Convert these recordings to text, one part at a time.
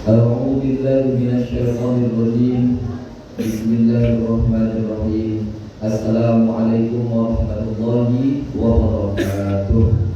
A'udzu billahi minasyaitonir rajim. Bismillahirrahmanirrahim. Assalamualaikum warahmatullahi wabarakatuh.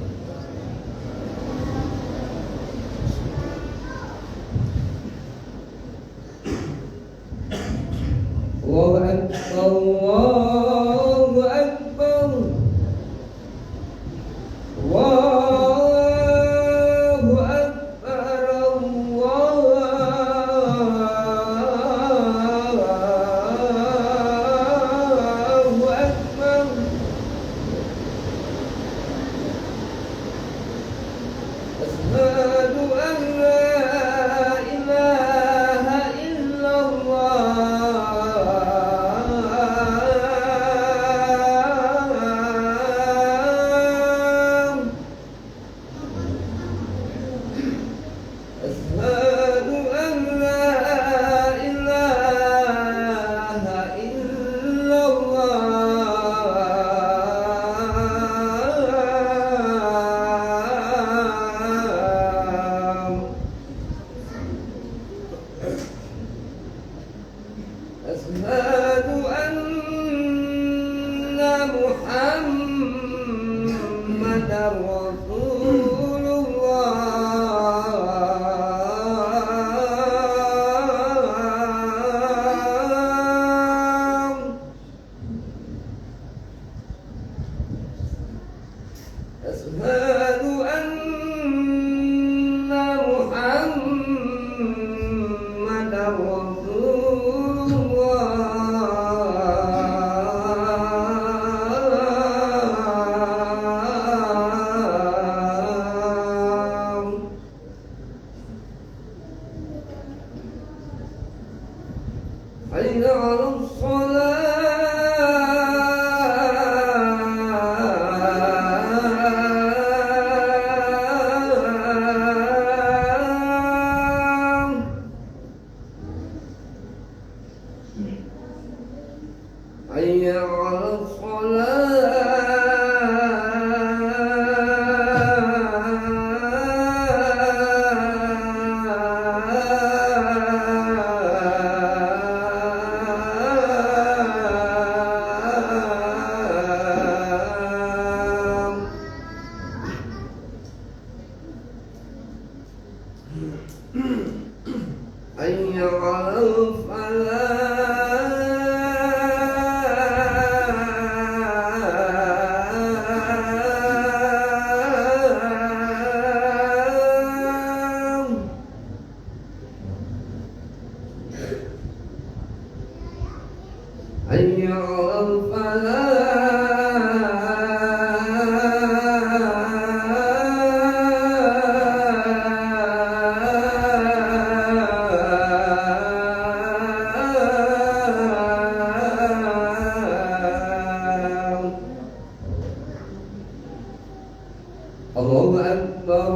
Allahu akbar,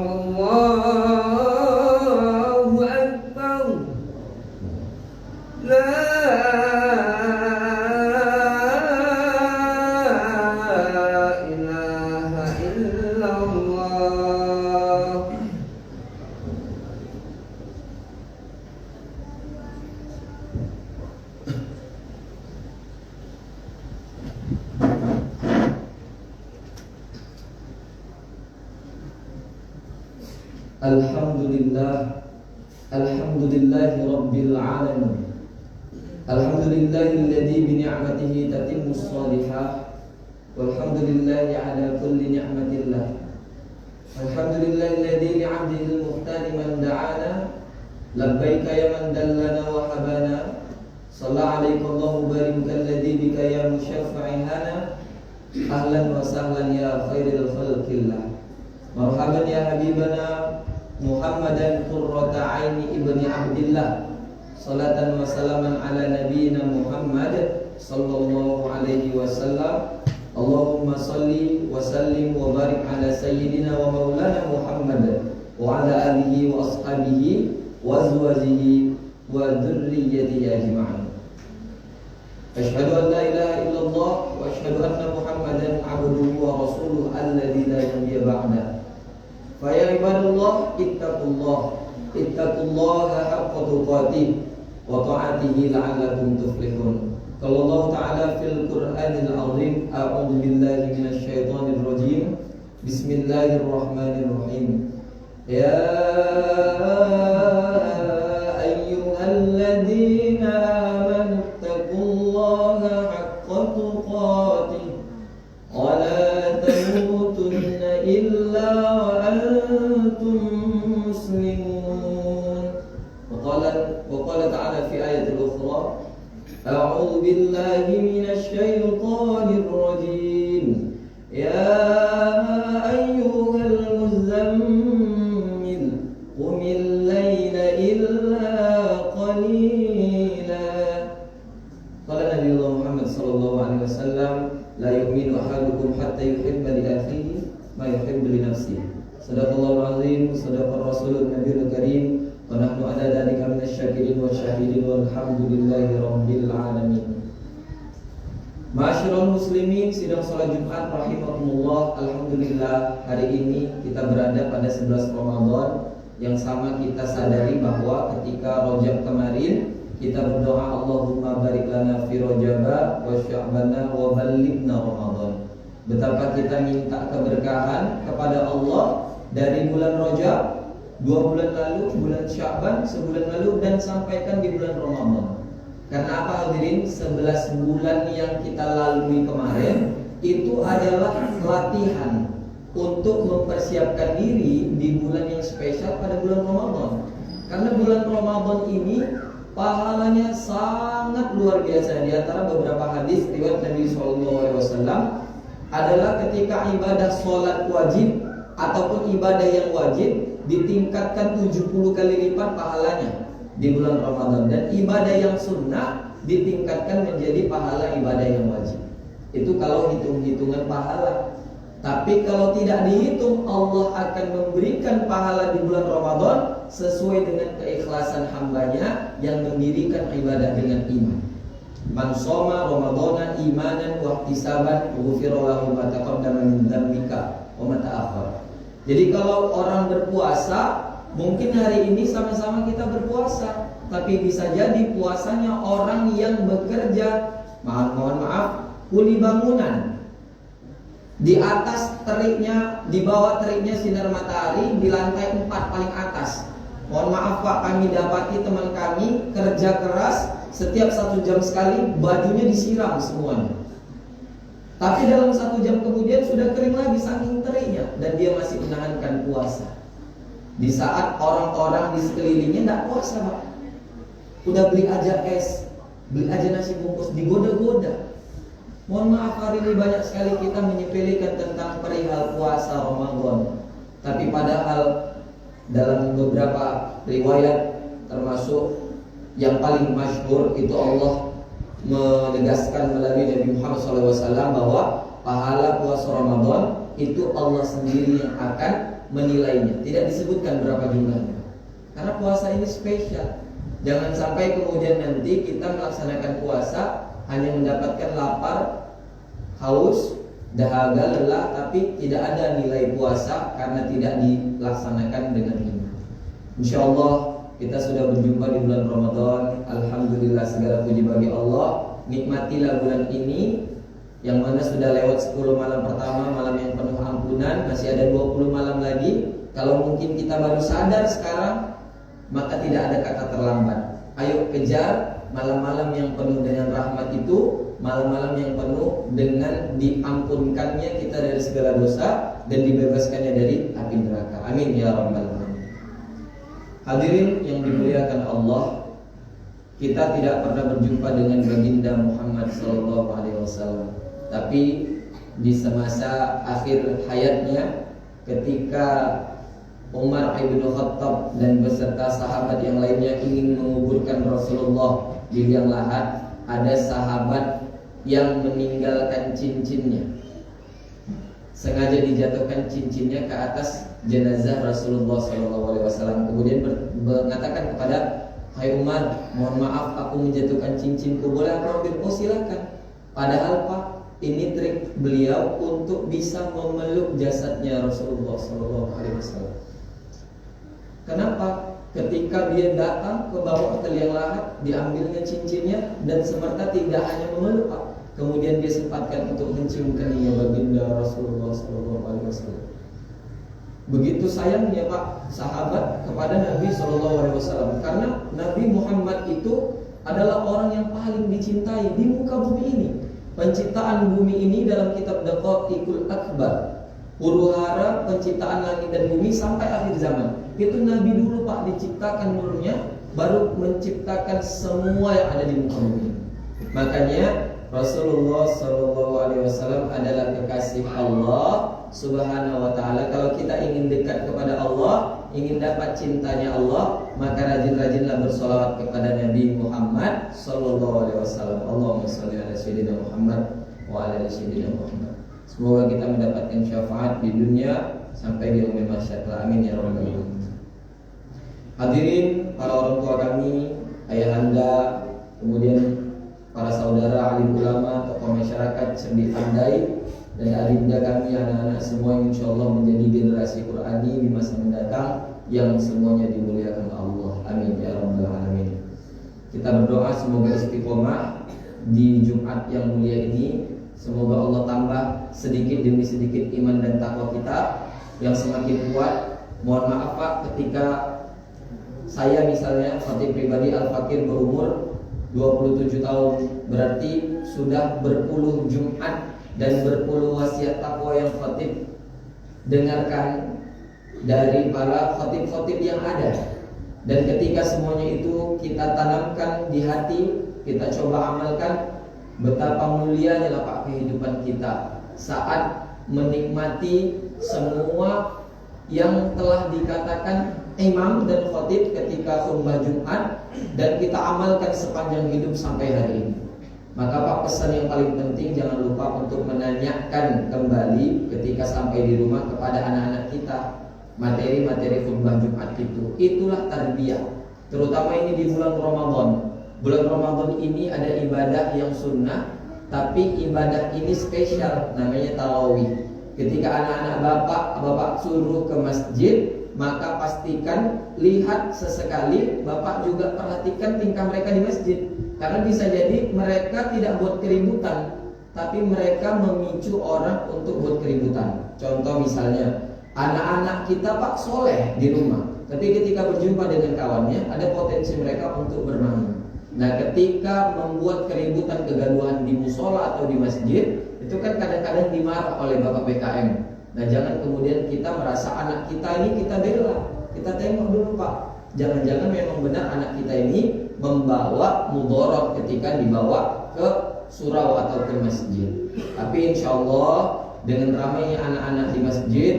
Allahu akbar. Alhamdulillah, alhamdulillahi rabbil alamin. Alhamdulillahilladzi bi ni'matihi tatimmus shalihah. Walhamdulillahi ala kulli ni'matillah. Alhamdulillahilladzi li'abdihi al-muhtadi man da'ana labbaika ya man dallana wa habana Salla alaika Allahu barika alladzi bika ya musyaffa'i hana ahlan wa sahlan ya khairil khalqillah marhaban ya habibana Muhammadan qurrata aini ibni Abdillah salatan wa salaman ala nabiyyina Muhammad sallallahu alaihi wasallam Allahumma salli wa sallim wa barik ala sayyidina wa maulana Muhammad wa ala alihi wa ashabihi wa azwajihi wa dhurriyyatihi ajma'in. Asyhadu an la ilaha illallah wa asyhadu anna Muhammadan abduhu wa rasuluhu alladzi la nabiyya ba'da. Fa ya ibadallah ittaqullaha haqqa tuqatih wa ta'atihi la'allakum tuflihun. Qala Allah Ta'ala fil Qur'anil 'azim a'udzu billahi minasy syaithanir rajim. Bismillahirrahmanirrahim. Ya ayyuhalladzina amanu taqullaha haqqa tuqatih wa la tamutunna illa wa antum muslimun. Wa qala ta'ala fi ayatil ukhra A'udzu billahi minasy syaithanir rajim. Ya ayyuhal muzammil qumil laila illa qalila. Qala Nabi Muhammad sallallahu alaihi wasallam, la yu'minu ahadukum hatta yuhibba li akhihi ma yuhibbu li nafsihi. Shadaqallahul azim, shadaqar rasulun nabiyul karim. Wa nahnu ala dzalika minasy-syakirin wa syahidin walhamdulillahi rabbil alamin. Ma'asyiral muslimin, sidang salat Jumat rahimakumullah. Alhamdulillah, hari ini kita berada pada 11 Ramadan yang sama kita sadari bahwa ketika Rajab kemarin kita berdoa Allahumma barik lana fi Rajaba wa Sya'bana wa ballighna Ramadan. Betapa kita minta keberkahan kepada Allah dari bulan Rajab, 2 bulan lalu, bulan Sya'ban, sebulan lalu, dan sampaikan di bulan Ramadan. Karena apa hadirin? 11 bulan yang kita lalui kemarin itu adalah latihan untuk mempersiapkan diri di bulan yang spesial pada bulan Ramadan. Karena bulan Ramadan ini pahalanya sangat luar biasa. Di antara beberapa hadis riwayat Nabi SAW adalah ketika ibadah sholat wajib ataupun ibadah yang wajib ditingkatkan 70 kali lipat pahalanya di bulan Ramadan, dan ibadah yang sunnah ditingkatkan menjadi pahala ibadah yang wajib. Itu kalau hitung-hitungan pahala. Tapi kalau tidak dihitung, Allah akan memberikan pahala di bulan Ramadan sesuai dengan keikhlasan hambanya yang mendirikan ibadah dengan iman. Man shoma Ramadana imanan wa ihtisaban ghufira lahu ma taqaddama min dzambika wa ma ta'akhkhara. Jadi kalau orang berpuasa, mungkin hari ini sama-sama kita berpuasa, tapi bisa jadi puasanya orang yang bekerja, mohon maaf, kuli bangunan. Di atas teriknya, di bawah teriknya sinar matahari, di lantai 4 paling atas. Mohon maaf Pak, kami dapati teman kami kerja keras, setiap 1 jam sekali bajunya disiram semuanya. Tapi dalam 1 jam kemudian sudah kering lagi saking teriknya, dan dia masih menahankan puasa. Di saat orang-orang di sekelilingnya tidak puasa Pak, udah beli aja es, beli aja nasi bungkus, digoda-goda. Mohon maaf, hari ini banyak sekali kita menyepelekan tentang perihal puasa Ramadan. Tapi padahal dalam beberapa riwayat, termasuk yang paling masyhur itu Allah menegaskan melalui Nabi Muhammad SAW bahwa pahala puasa Ramadan itu Allah sendiri yang akan menilainya. Tidak disebutkan berapa jumlahnya, karena puasa ini spesial. Jangan sampai kemudian nanti kita melaksanakan puasa hanya mendapatkan lapar, haus, dahaga, lelah, tapi tidak ada nilai puasa karena tidak dilaksanakan dengan iman. InsyaAllah kita sudah berjumpa di bulan Ramadan. Alhamdulillah, segala puji bagi Allah. Nikmatilah bulan ini, yang mana sudah lewat 10 malam pertama, malam yang penuh ampunan. Masih ada 20 malam lagi. Kalau mungkin kita baru sadar sekarang, maka tidak ada kata terlambat. Ayo kejar malam-malam yang penuh dengan rahmat itu, malam-malam yang penuh dengan diampunkannya kita dari segala dosa dan dibebaskannya dari api neraka. Amin ya rabbal alamin. Hadirin yang dimuliakan Allah, kita tidak pernah berjumpa dengan baginda Muhammad sallallahu alaihi wasallam. Tapi di semasa akhir hayatnya, ketika Umar ibn Khattab dan beserta sahabat yang lainnya ingin menguburkan Rasulullah di liang lahat, ada sahabat yang meninggalkan cincinnya. Sengaja dijatuhkan cincinnya ke atas jenazah Rasulullah SAW. Kemudian mengatakan kepada, "Hai Umar, mohon maaf aku menjatuhkan cincinku, boleh aku ambil?" "Oh silakan." Padahal Pak, ini trik beliau untuk bisa memeluk jasadnya Rasulullah SAW. Kenapa? Ketika dia datang ke bawah ke liang lahat, diambilnya cincinnya dan semerta tidak hanya memeluk, Pak, kemudian dia sempatkan untuk mencium keningnya baginda Rasulullah SAW. Begitu sayangnya Pak sahabat kepada Nabi SAW, karena Nabi Muhammad itu adalah orang yang paling dicintai di muka bumi ini. Penciptaan bumi ini dalam kitab Daqaiqul Akbar, huru-hara penciptaan langit dan bumi sampai akhir zaman, itu Nabi dulu Pak diciptakan nurnya, baru menciptakan semua yang ada di muka bumi. Makanya Rasulullah SAW adalah kekasih Allah Subhanahu wa ta'ala. Kalau kita ingin dekat kepada Allah, ingin dapat cintanya Allah, maka rajin-rajinlah bersolawat kepada Nabi Muhammad SAW. Allahumma sholli ala sayyidina Muhammad wa ala ali sayyidina Muhammad. Semoga kita mendapatkan syafaat di dunia sampai di yaumil mahsyar. Amin ya rabbal alamin. Hadirin, para orang tua kami, ayahanda, kemudian para saudara, alim ulama, tokoh masyarakat, cerdik pandai, dan adinda kami, anak-anak semua yang insyaallah menjadi generasi Qur'ani di masa mendatang yang semuanya dimuliakan Allah. Amin ya rabbal alamin. Kita berdoa semoga istiqomah di Jumat yang mulia ini. Semoga Allah tambah sedikit demi sedikit iman dan takwa kita yang semakin kuat. Mohon maaf Pak, ketika saya misalnya khatib pribadi Al-Fakir berumur 27 tahun, berarti sudah berpuluh Jumat dan berpuluh wasiat takwa yang khatib dengarkan dari para khatib-khatib yang ada. Dan ketika semuanya itu kita tanamkan di hati, kita coba amalkan, betapa mulianya lah Pak kehidupan kita saat menikmati semua yang telah dikatakan imam dan khatib ketika khutbah Jumat, dan kita amalkan sepanjang hidup sampai hari ini. Maka Pak, pesan yang paling penting, jangan lupa untuk menanyakan kembali ketika sampai di rumah kepada anak-anak kita materi-materi khutbah Jumat itu. Itulah tarbiyah, terutama ini di bulan Ramadan. Bulan Ramadan ini ada ibadah yang sunnah, tapi ibadah ini spesial, namanya tarawih. Ketika anak-anak bapak suruh ke masjid, maka pastikan lihat sesekali bapak juga perhatikan tingkah mereka di masjid. Karena bisa jadi mereka tidak buat keributan, tapi mereka memicu orang untuk buat keributan. Contoh misalnya, anak-anak kita Pak soleh di rumah, tapi ketika berjumpa dengan kawannya ada potensi mereka untuk bermain. Nah, ketika membuat keributan kegaduhan di musola atau di masjid, itu kan kadang-kadang dimarah oleh Bapak BKM. Nah, jangan kemudian kita merasa anak kita ini kita bela. Kita tengok dulu Pak, jangan-jangan memang benar anak kita ini membawa mudorot ketika dibawa ke surau atau ke masjid. Tapi insya Allah dengan ramainya anak-anak di masjid,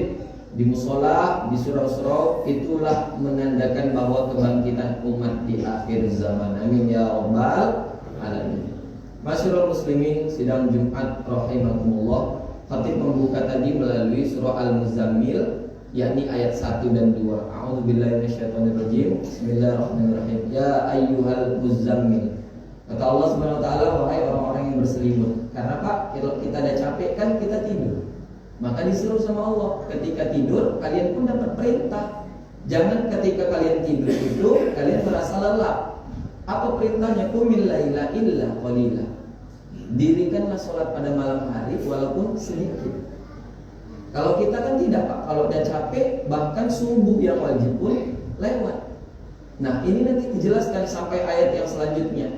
di musola, di surau-surau, itulah menandakan bahwa kebangkitan umat di akhir zaman. Amin ya rabbal alamin. Masyarul muslimin, sidang Jumat rahimakumullah. Khatib membuka tadi melalui surah Al-Muzammil, yakni ayat 1 dan 2. A'udzubillahi minasyaitonirrajim. Bismillahirrahmanirrahim. Ya ayyuhal muzammil. Kata Allah Subhanahu wa taala, wahai orang-orang yang berselimut. Karena Pak, kalau kita ada capek kan kita tidur. Maka disuruh sama Allah, ketika tidur kalian pun dapat perintah. Jangan ketika kalian tidur itu kalian merasa lelah. Apa perintahnya? Qumil laila illa qalila. Dirikanlah sholat pada malam hari walaupun sedikit. Kalau kita kan tidak Pak, kalau udah capek bahkan subuh yang wajib pun lewat. Nah ini nanti dijelaskan sampai ayat yang selanjutnya.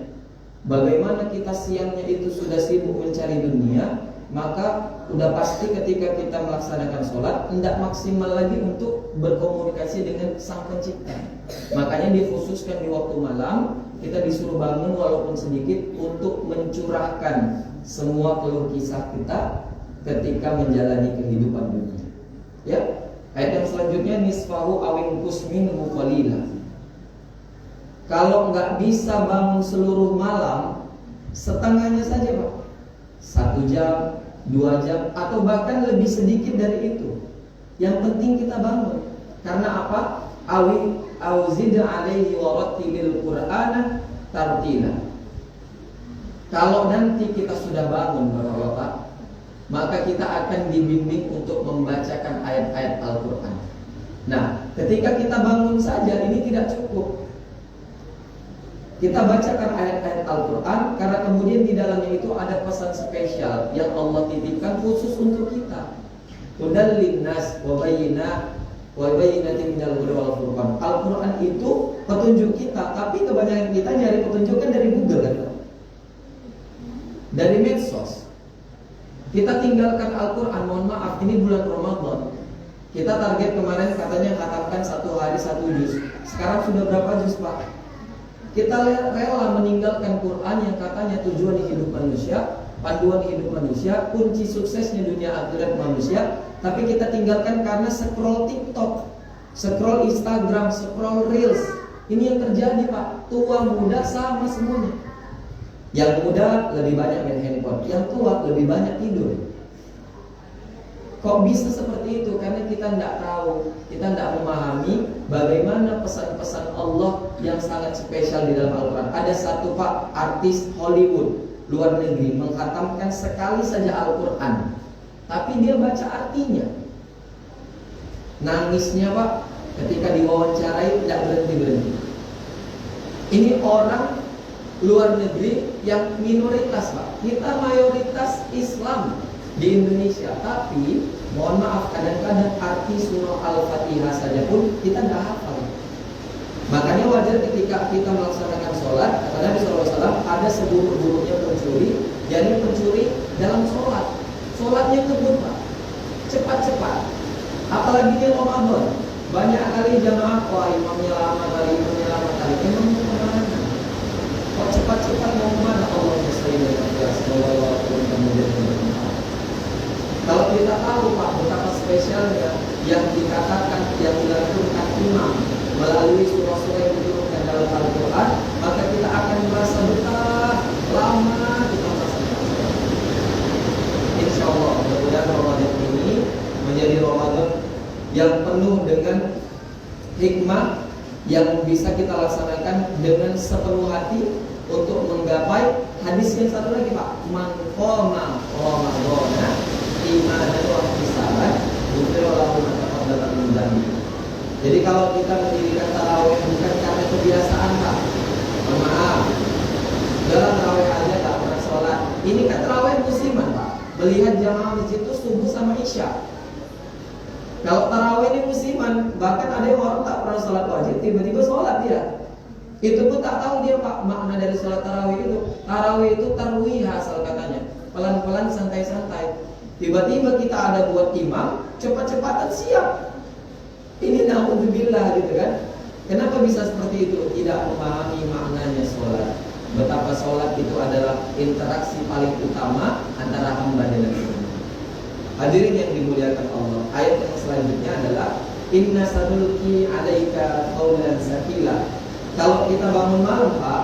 Bagaimana kita siangnya itu sudah sibuk mencari dunia, maka udah pasti ketika kita melaksanakan sholat tidak maksimal lagi untuk berkomunikasi dengan Sang Pencipta. Makanya dikhususkan di waktu malam kita disuruh bangun walaupun sedikit untuk mencurahkan semua keluh kisah kita ketika menjalani kehidupan dunia. Ya, ayat yang selanjutnya nisfahu awin kusminhu qalila. Kalau nggak bisa bangun seluruh malam, setengahnya saja Pak. 1 jam, 2 jam, atau bahkan lebih sedikit dari itu. Yang penting kita bangun. Karena apa? Auzid alaihi warattilil Qur'ana tartila. Kalau nanti kita sudah bangun Bapak-bapak, maka kita akan dibimbing untuk membacakan ayat-ayat Al-Quran. Nah, ketika kita bangun saja ini tidak cukup. Kita bacakan ayat-ayat Al-Quran karena kemudian di dalamnya itu ada pesan spesial yang Allah titipkan khusus untuk kita. Hudal linnas wa bayyinatin minal huda wal furqan. Al-Quran itu petunjuk kita, tapi kebanyakan kita nyari petunjuknya dari Google kan? Dari medsos. Kita tinggalkan Al-Quran, mohon maaf, ini bulan Ramadan. Kita target kemarin katanya khatamkan 1 hari 1 juz. Sekarang sudah berapa juz Pak? Kita rela meninggalkan Quran yang katanya tujuan hidup manusia, panduan hidup manusia, kunci suksesnya dunia akhirat manusia, tapi kita tinggalkan karena scroll TikTok, scroll Instagram, scroll Reels. Ini yang terjadi Pak. Tua muda sama semuanya. Yang muda lebih banyak main handphone, yang tua lebih banyak tidur. Kok bisa seperti itu? Karena kita tidak tahu, kita tidak memahami bagaimana pesan-pesan Allah yang sangat spesial di dalam Al-Quran. Ada satu Pak artis Hollywood luar negeri menghatamkan sekali saja Al-Quran, tapi dia baca artinya. Nangisnya Pak ketika diwawancarai tidak berhenti-berhenti. Ini orang luar negeri yang minoritas Pak. Kita mayoritas Islam di Indonesia, tapi mohon maaf kadang-kadang arti surah Al-Fatihah saja pun kita tidak hafal. Makanya wajar ketika kita melaksanakan sholat, kata Nabi SAW, ada seburuk-buruknya pencuri, jadi pencuri dalam sholat. Sholatnya kebut Pak, cepat-cepat. Apalagi di Ramadan, banyak kali jamaah, wah imamnya lama kali, emang mau kemana? Kok cepat-cepat mau kemana? Allah Kalau kita tahu Pak betapa spesialnya yang dikatakan, yang dilakukan imam melalui surah-surah yang diturunkan dalam Al-Quran, maka kita akan merasa betah lama kita melaksanakan sholat. Insya Allah mudah-mudahan Ramadan ini menjadi Ramadan yang penuh dengan hikmah yang bisa kita laksanakan dengan sepenuh hati untuk menggapai hadis yang satu lagi Pak, man qama Ramadhana imanan wa ihtisaban ghufira lahu ma taqaddama min dhanbi. Jadi kalau kita mendirikan tarawih bukan karena kebiasaan Pak, maaf, dalam tarawih aja tak pernah sholat. Ini kan tarawih musiman Pak, melihat jamaah masjid itu subuh sama isya. Kalau tarawih ini musiman, bahkan ada yang orang tak pernah sholat wajib tiba-tiba sholat dia. Itu pun tak tahu dia Pak makna dari sholat tarawih itu. Tarawih itu tarwih asal katanya, pelan-pelan santai-santai. Tiba-tiba kita ada buat imam, cepat-cepatan siap. Ini na'udzubillah gitu kan. Kenapa bisa seperti itu? Tidak memahami maknanya sholat. Betapa sholat itu adalah interaksi paling utama antara hamba dengan Tuhan. Hadirin yang dimuliakan Allah, ayat yang selanjutnya adalah inna sanulqi 'alaika qaulan tsaqila. Kalau kita bangun malam Pak,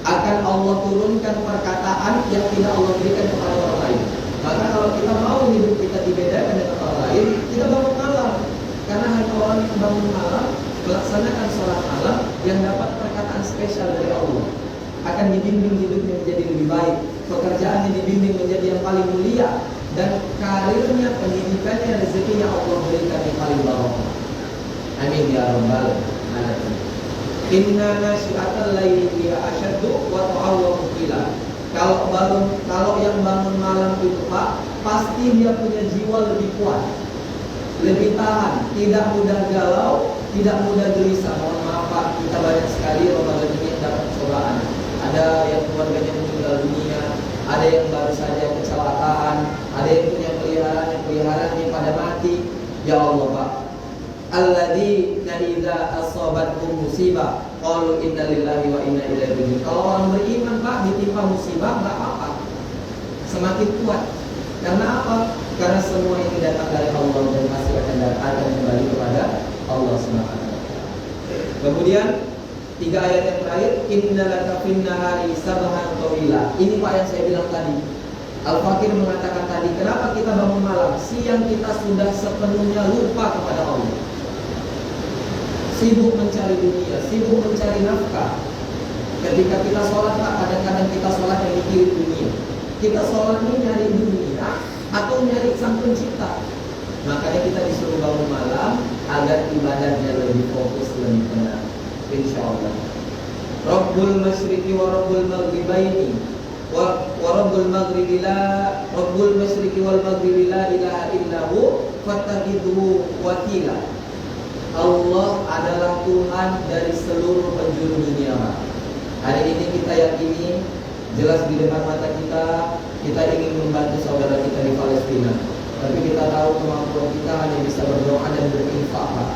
akan Allah turunkan perkataan yang tidak Allah berikan kepada orang lain. Maka kalau kita mau hidup kita dibedakan dengan orang lain, kita bangun malam. Karena hanya orang yang bangun malam melaksanakan sholat malam yang dapat perkataan spesial dari Allah, akan dibimbing hidupnya menjadi lebih baik, pekerjaannya dibimbing menjadi yang paling mulia, dan karirnya, pendidikannya, rezekinya Allah berikan yang paling barokah. Amin ya rabbal alamin. Inna nasyi'atal laili hiya asyaddu wa ta'awwamu qila. Kalau yang bangun malam itu Pak, pasti dia punya jiwa lebih kuat, lebih tahan, tidak mudah galau, tidak mudah gelisah. Mohon maaf Pak, kita banyak sekali Ramadan ini dapat cobaan. ada yang keluarganya meninggal dunia, ada yang baru saja kecelakaan, ada yang punya peliharaannya pada mati. Ya Allah Pak, alladzina idza asabathum musibah qalu inna lillahi wa inna ilaihi raji'un. Kalau orang beriman Pak ditimpa musibah enggak apa-apa, semakin kuat. Karena apa? Karena semua ini datang dari Allah dan pasti akan kembali kepada Allah SWT. Kemudian 3 ayat yang terakhir, innalaka fin nahari sabhan tawila. Ini Pak yang saya bilang tadi. Al-Fakir mengatakan tadi, kenapa kita bangun malam? Siang kita sudah sepenuhnya lupa kepada Allah. Sibuk mencari dunia, sibuk mencari nafkah. Ketika kita sholat Pak, kadang-kadang kita sholat yang mikirin dunia. Kita sholat ini nyari dunia atau nyari sang pencipta. Makanya kita disuruh bangun malam agar ibadahnya lebih fokus, lebih tenang. Insya Allah. Rabbul masyriqi wa rabbul maghribaini wa rabbul maghribi la rabbul masyriqi wal maghribi la ilaha illahu fattakhidhu wakila. Allah adalah Tuhan dari seluruh penjuru dunia. Hari ini kita yakini jelas di depan mata kita ingin membantu saudara kita di Palestina. Tapi kita tahu kemampuan kita hanya bisa berdoa dan berinfak Pak.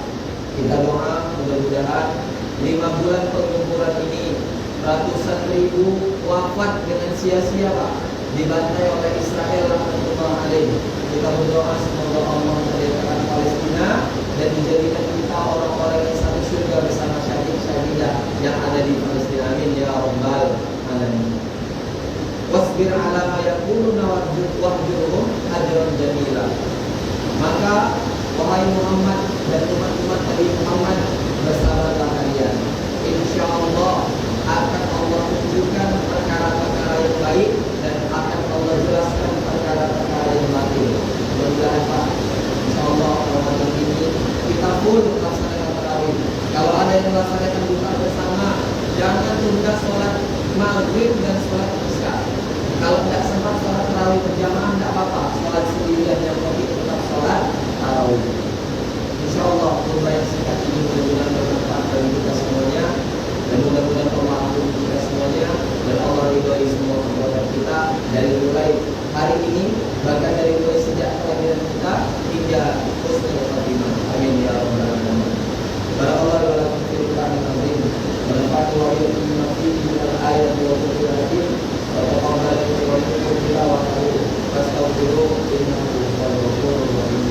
Kita doa mudah-mudahan 5 bulan pertempuran ini ratusan ribu wafat dengan sia-sia Pak, dibantai oleh Israel rahmatullah alaih. Kita berdoa semoga Allah memerdekakan Palestina dan menjadikan kita orang-orang yang satu surga bersama syahid-syahidah yang ada di Palestina. Amin ya rabbal alamin. Wasbir ala ma yaquluna wahjurhum hajran jamila. Maka wahai Muhammad dan umat-umat Nabi Muhammad, bersabarlah kalian. Insyaallah akan Allah tunjukkan perkara-perkara yang baik dan akan Allah jelaskan perkara-perkara yang batil. Mudah-mudahan Pak, insyaallah Ramadan ini kita pun melaksanakan tarawih. Kalau ada yang melaksanakan buka bersama, jangan tunda sholat maghrib dan sholat isya. Kalau tidak sempat sholat tarawih berjamaah tidak apa-apa, sholat sendirian yang penting tetap sholat tarawih. Insyaallah khutbah yang singkat ini mudah-mudahan bermanfaat bagi kita semuanya, dan mudah-mudahan Allah ampuni kita semuanya dan Allah ridhoi semua perbuatan kita dari mulai hari ini, bahkan dari mulai sejak kelahiran kita hingga husnul khotimah. Amin ya rabbal alamin. Barakallahu wa lakum fil Qur'anil azim wa nafa'ani wa iyyakum bima fihi min al-ayati wa dhikril hakim wa taqabbal minni wa minkum tilawatahu fastaghfiruhu innahu huwal ghafurur rahim.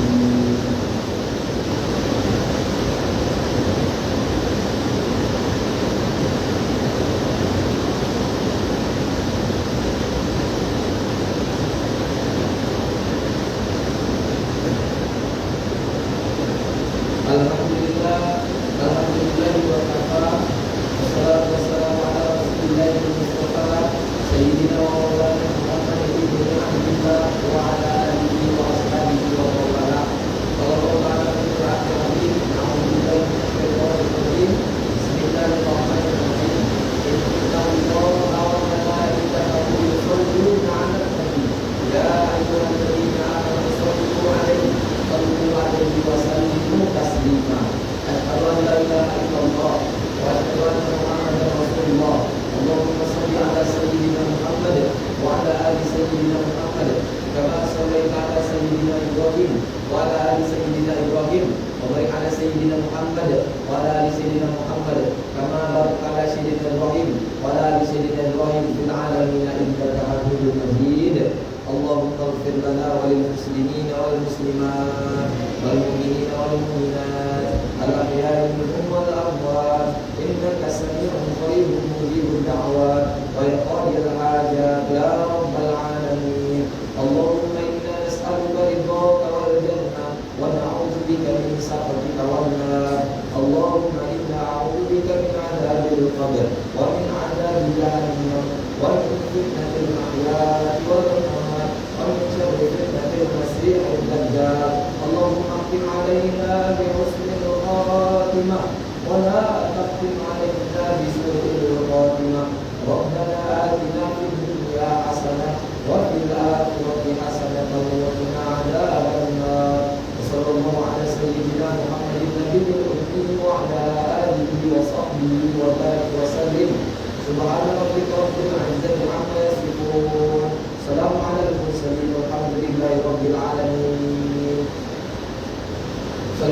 Subhana rabbika rabbil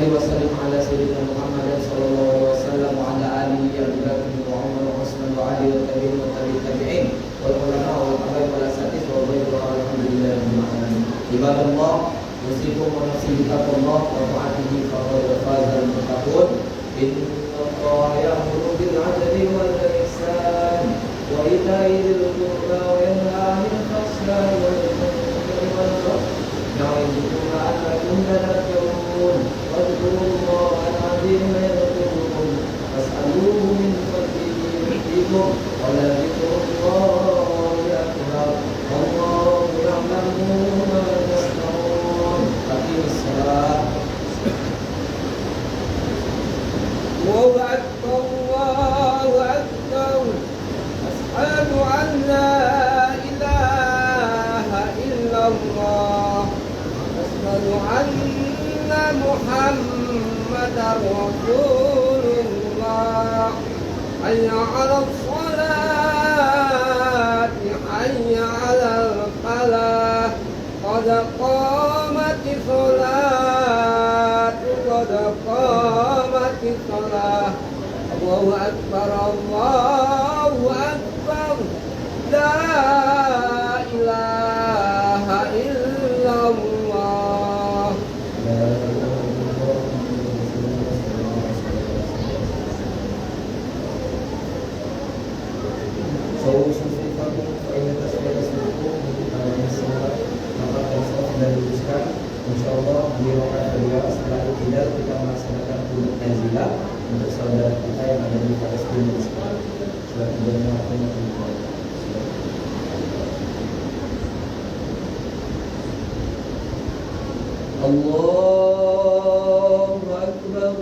salli wa sallim ala sayyidina Muhammad sallallahu alaihi wasallam wa ala alihi wa sahbihi wa Umar wa Usman wa Ali wa tabi'in wa tabi'in wal ulama wal habaib wal asatidz wa ghairu alhamdulillah rabbil alamin. Ibadallah, usikum wa nafsi bittaqwallah wa ta'atihi faqad faza al-muttaqun. Innallaha ya'muru bil 'adli wal ihsan wa ita'i dzil qurba wa yanha 'anil fahsya'i wal munkari wal baghi ya'idukum la'allakum tadhakkarun. Wadhkurullaha al-'azima yadhkurkum was'aluhu min fadlihi yu'tikum wa la dzikrullahi akbar. Wallahu ya'lamu ma tasna'un. Aqimis shalah. Allahu akbar, Allahu akbar. Asyhadu an la ilaha illallah. Asyhadu anna Muhammadar Rasulullah. Hayya 'alal sholati, hayya 'alal falah. Qad qamatis sholatu, qad qamatis shalah. Allahu akbar, Allahu akbar. La ilaha illallah. Insyaallah di rakaat kedua setelah tidak kita melaksanakan qunut nazilah untuk saudara kita yang ada di Palestina sekarang. Silakan berdoa. Allahu akbar.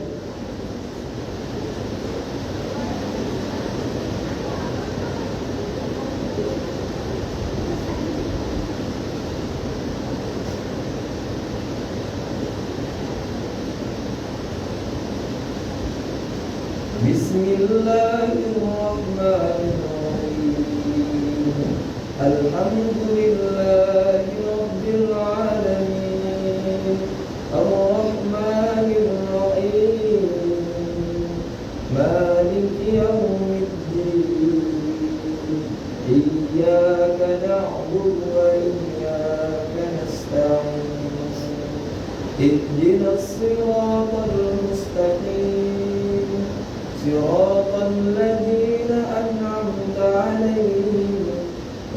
Bismillahirrahmanirrahim. Alhamdulillahi rabbil alamin. Ar-Rahmanir-Rahim. Maliki yaumiddin. Iyyaka na'budu wa iyyaka nasta'in. Ihdinas siratal mustaqim. صراط الذين أنعمت عليهم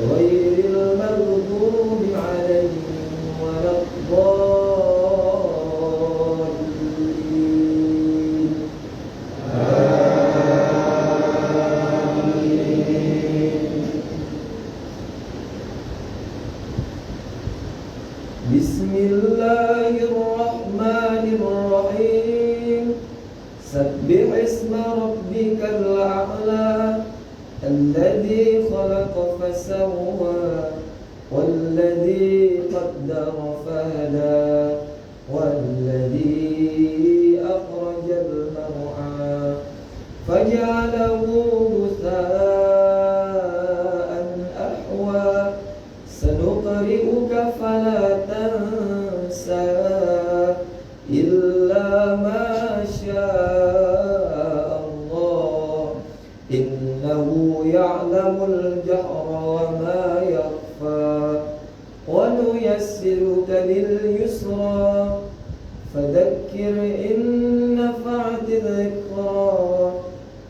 غير المغضوب عليهم ولا الضالين. آمين. بسم الله الرحمن الرحيم. سبح اسم ربك الأعلى الذي خلق فسوى والذي قدر فهدى والذي أخرج المرعى فجعله غثاء أحوى سنقرئك فلا تنسى إلا ما شاء الله إنه يعلم الجهر وما يخفى ونيسرك لليسرى فذكر إن نفعت الذكرى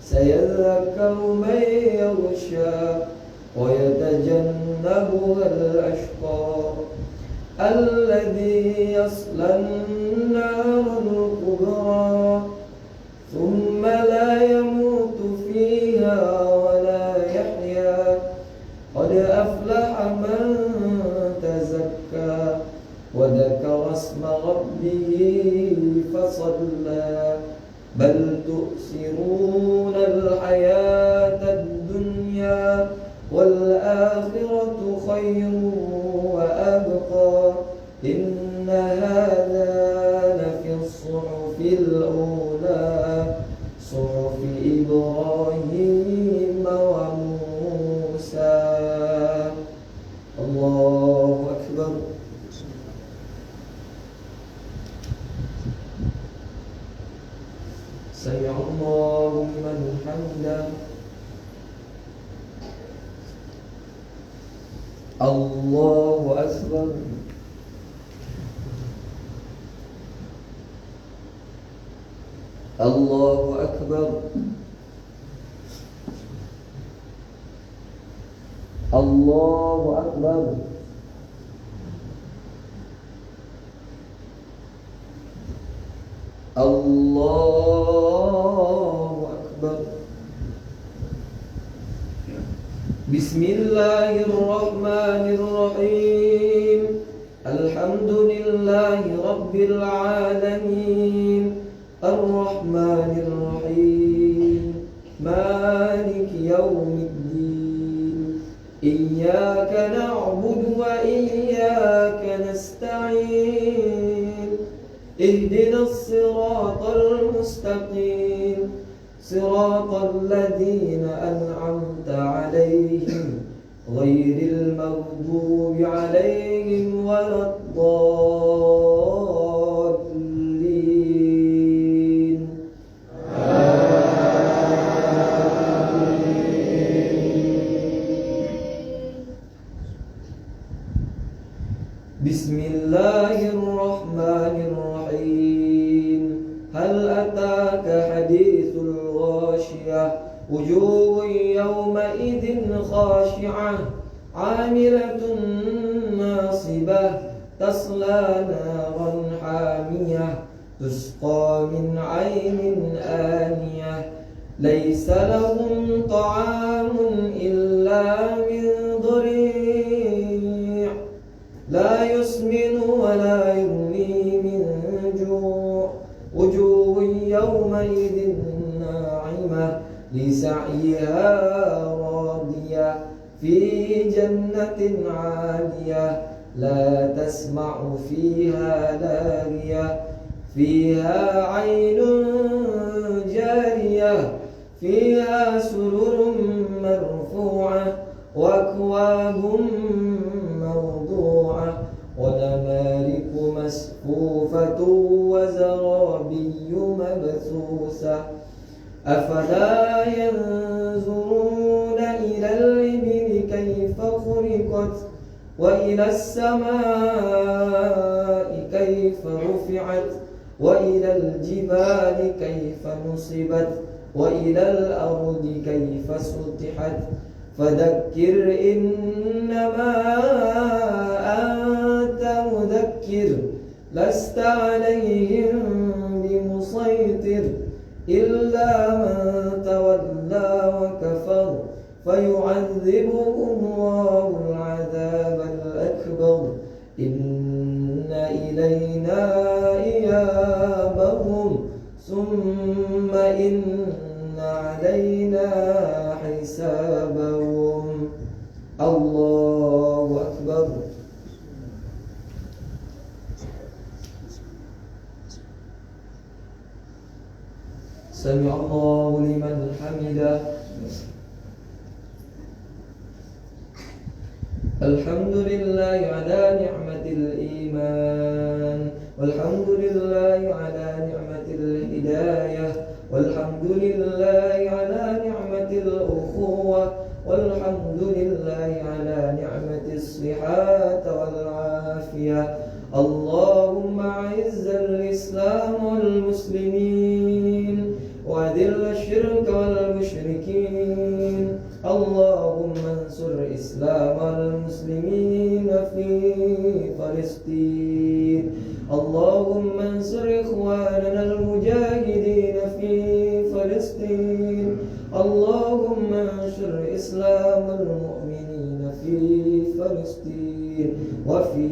سيذكر من يخشى ويتجنبها الأشقى الذي يصلى النار الكبرى ثم لا يموت فيها ولا يحيا قد أفلح من تزكى وذكر اسم ربه فصلى بل تؤثرون الحياة الدنيا والآخرة خير وأبقى إن هذا لفي الصحف الأولى صحف إبراهيم وموسى. الله أكبر. سمع الله لمن حمده. الله أكبر. الله أكبر. الله أكبر. الله أكبر. بسم الله الرحمن الرحيم. الحمد لله رب العالمين الرحمن الرحيم مالك يوم الدين إياك نعبد وإياك نستعين اهدنا الصراط المستقيم صراط الذين أنعمت عليهم غير المغضوب عليهم ولا الضالين. بسم الله الرحمن الرحيم. هل أتاك حديث الغاشية وجوه يومئذ خاشعة عاملة ناصبة تصلى نارا حامية تسقى من عين آنية ليس لهم طعام إلا من ضريع لا يسمن ولا يغني من جوع وجوه يومئذ ناعمة لسعيها راضية في جنة عالية لا تسمع فيها لاغية فيها عين جارية فيها سرر مرفوعة وأكواب موضوعة ونمارق مسفوفة وزرابي مبثوثة أفلا ينظرون إلى الإبل كيف خلقت وإلى السماء كيف رفعت وإلى الجبال كيف نصبت وإلى الأرض كيف سطحت فذكر إنما أنت مذكر لست عليهم بمسيطر إلا من تولى وكفر فيعذبه الله العذاب الأكبر إن إلينا إيابهم ثم إن علينا حسابهم. الله أكبر. سمع الله لمن حمده. الحمد لله على نعمة الإيمان والحمد لله على نعمة الهداية والحمد لله على نعمة الأخوة والحمد لله على نعمة الصحة والعافية. اللهم أعز الإسلام والمسلمين وأذل الشرك والمشركين. اللهم انصر إسلام المسلمين في فلسطين. اللهم انصر إخواننا المجاهدين في فلسطين. اللهم انصر إسلام المؤمنين في فلسطين وفي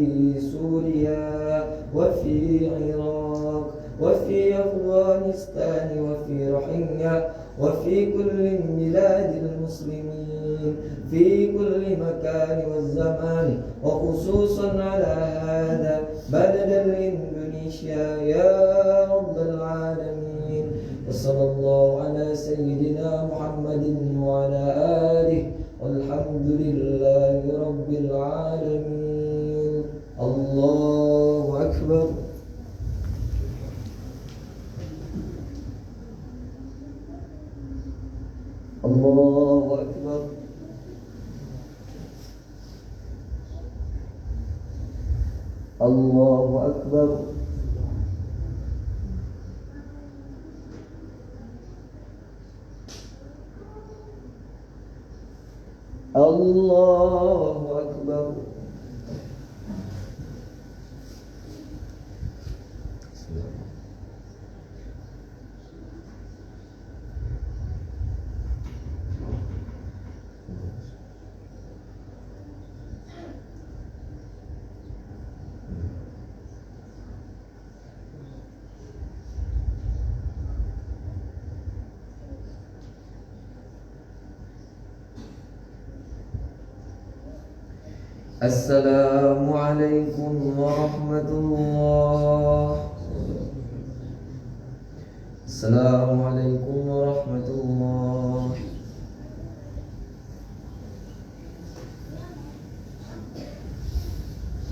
سوريا وفي العراق وفي أفغانستان وفي روحينيا وفي كل بلاد المسلمين في كل مكان والزمان وخصوصا على هذا بلد الإندونيسيا يا رب العالمين. وصلى الله على سيدنا محمد وعلى آله والحمد لله رب العالمين. الله أكبر. Allahu Akbar. Allahu Akbar. Assalamualaikum warahmatullah. Assalamualaikum warahmatullah.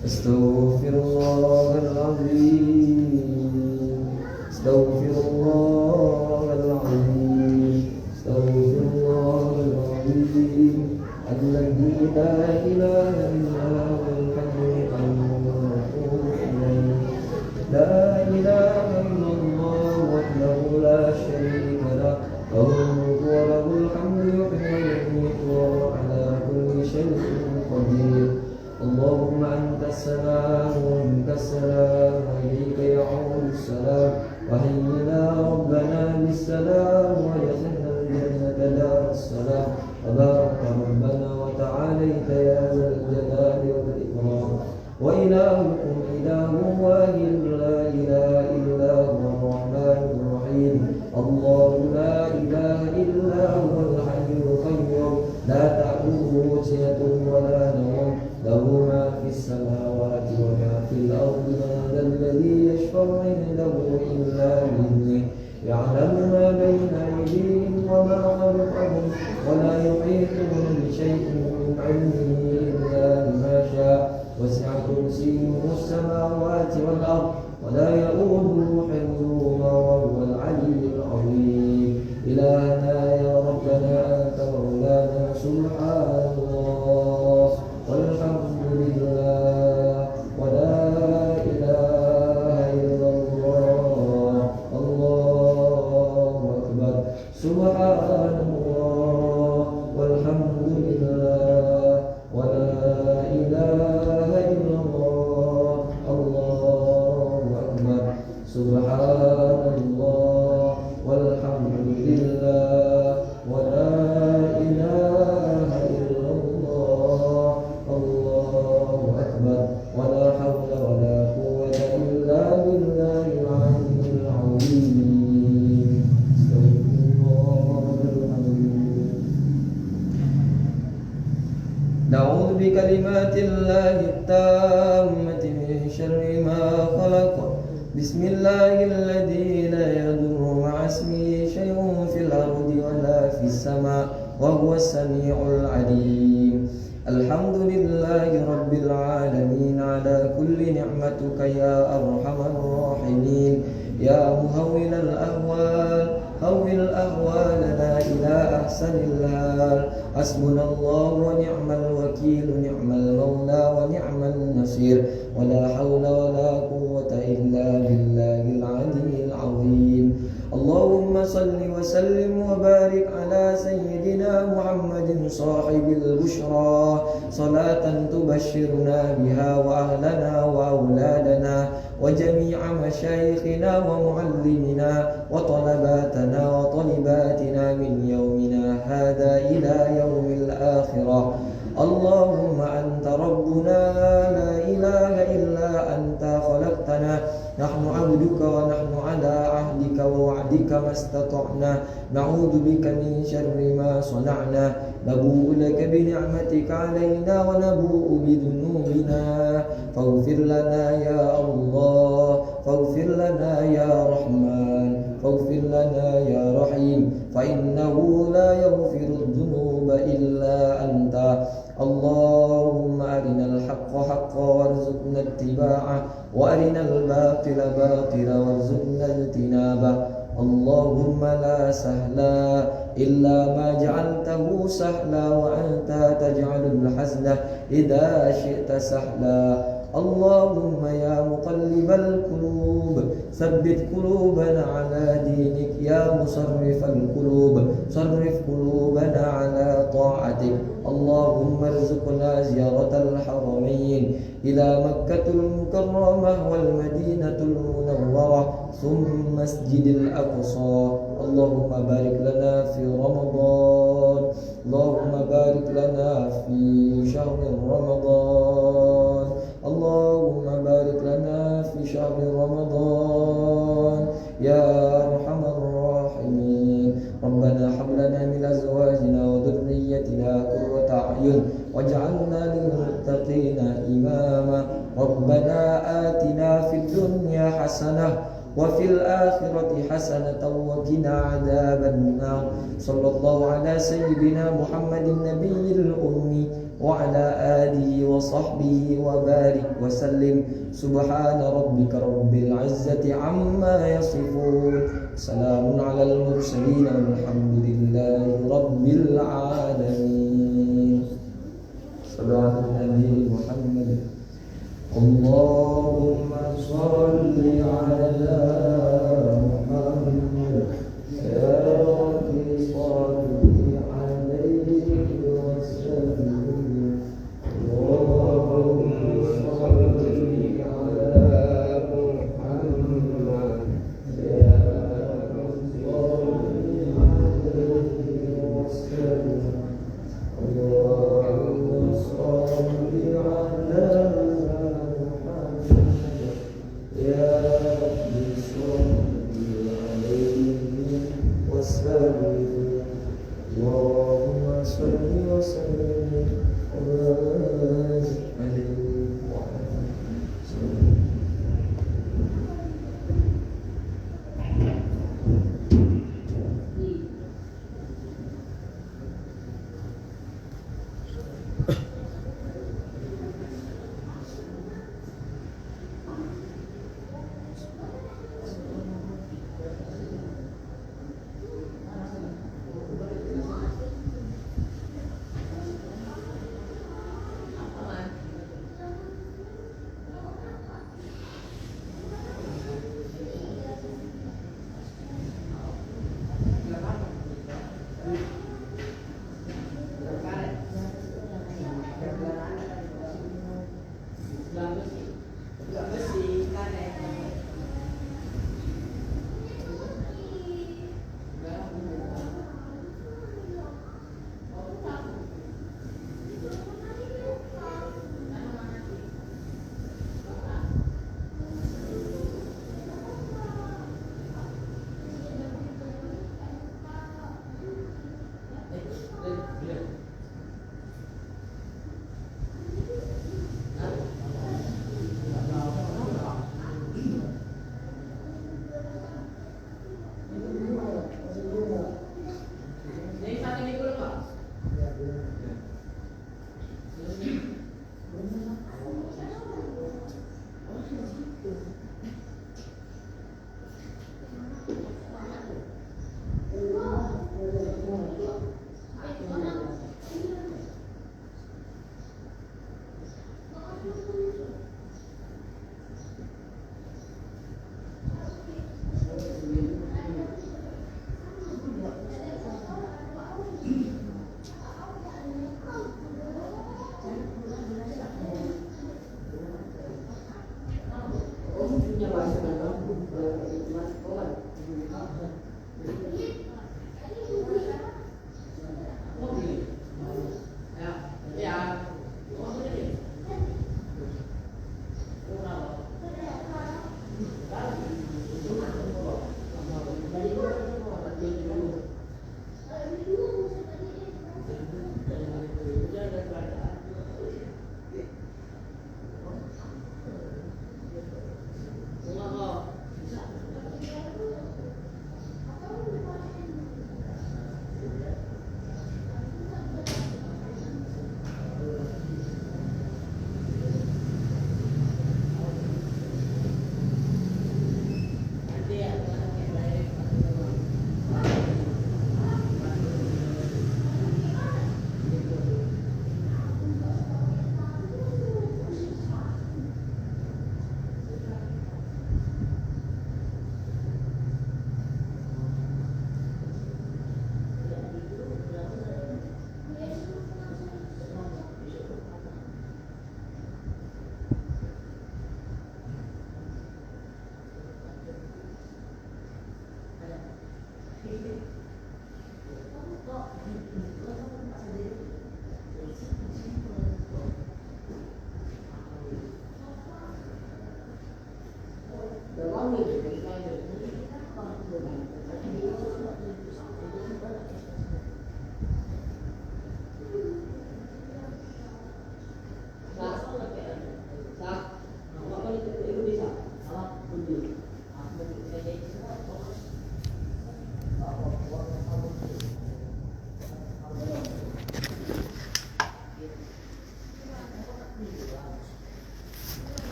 Astaghfirullahaladzim. Astaghfirullahaladzim. Astaghfirullahaladzim. Alladzi la ilaha illa huwal hayyul qayyum. La ilaha illallah wahdahu la syarika lah. Lahul mulku wa lahul hamdu yuhyi wa yumiitu wa huwa ala kulli syai'in qadir. Allahumma antas salam wa minkas salam wa ilayka ya'udu salam wa hayyina rabbana bis salam wa adkhilna al-jannata daras salam. تبارك ربنا وتعاليت يا ذا الجلال والإكرام. وإلهكم إله واحد لا إله إلا هو الرحمن الرحيم. الله لا إله إلا هو الحي القيوم لا تأخذه سنة ولا نوم له ما في السماوات وما في الأرض. من ذا الذي يشفع عنده إلا بإذنه يعلم ما بين أيديهم وما خلفهم ولا يحيطون بشيء من علمه إلا بما شاء. وسع كرسيه السماوات والأرض ولا يؤوده حفظهما وهو العلي العظيم. إلهنا يا ربنا أنت مولانا سبحان الله والحمد لله ولا إله إلا الله. الله أكبر. سبحان الله والحمد لله ولا إله إلا الله. الله أكبر. سبحان الله والحمد لله ولا إله إلا الله. الله أكبر. ولا حول ولا قوة إلا بالله العلي العظيم. نعوذ بكلمات الله التامة من شر ما خلق. بسم الله الذي لا يضر مع اسمه شيء في الأرض ولا في السماء وهو السميع العليم. الحمد لله رب العالمين على كل نعمتك يا أرحم الراحمين. يا مهول الأهوال هول أهوالنا إلى أحسن الحال. حسبنا الله ونعم الوكيل نعم المولى ونعم النصير. ولا حول ولا قوة إلا بالله العلي العظيم. اللهم صل وسلم وبارك على سيدنا محمد صاحب البشرى صلاة تبشرنا بها وأهلنا وأولادنا وجميع مشايخنا ومعلمنا وطلباتنا وطلباتنا من يومنا هذا إلى يوم الآخرة. اللهم أنت ربنا لا إله إلا أنت خلقتنا نحن عبدك ونحن على عهدك ووعدك ما استطعنا. نعوذ بك من شر ما صنعنا. نبوء لك بنعمتك علينا ونبوء بذنوبنا فاغفر لنا يا الله. فاغفر لنا يا رحمن. فاغفر لنا يا رحيم. فإنه لا يغفر الذنوب إلا أنت. اللهم أرنا الحق حقا وارزقنا اتباعه وأرنا الباطل باطلا وارزقنا اجتنابه. اللهم لا سهلا إلا ما جعلته سهلا وأنت تجعل الحزن إذا شئت سهلا. اللهم يا مقلب القلوب ثبت قلوبنا على دينك يا مصرف القلوب صرف قلوبنا على طاعتك اللهم ارزقنا زيارة الحرمين إلى مكة المكرمة والمدينة المنورة ثم مسجد الأقصى اللهم بارك لنا في رمضان اللهم بارك لنا في شهر رمضان اللهم بارك لنا في شهر رمضان يا أرحم الراحمين ربنا هب لنا من أزواجنا وذريتنا قرة أعين واجعلنا للمتقين إماما ربنا آتنا في الدنيا حسنة وفي الآخرة حسنة وقنا عذاب النار صلى الله على سيدنا محمد النبي الأمي وعلى آله وصحبه وبارك وسلم سبحان ربك رب العزة عما يصفون سلام على المرسلين والحمد لله رب العالمين صلى على النبي محمد اللهم صل على محمد يا رب صل عليه وسلم اللهم صل على محمد يا رب صل عليه وسلم اللهم صل على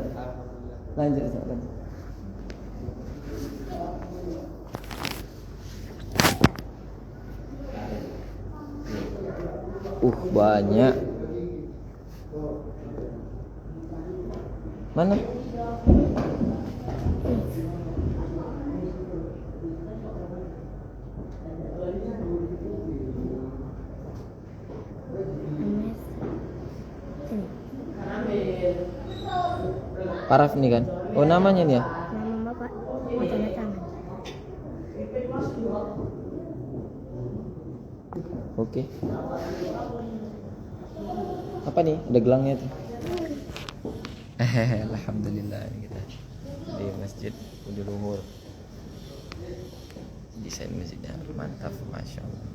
Ustaz? Lanjut Ustaz. Lanjut. Banyak. Mana? Paraf nih kan? Oh namanya nih ya? Nama Bapak, tanda tangan. Oke. Apa nih? Ada gelangnya tuh. Alhamdulillah ini kita di Masjid Budi Luhur. Desain masjidnya mantap, masya Allah.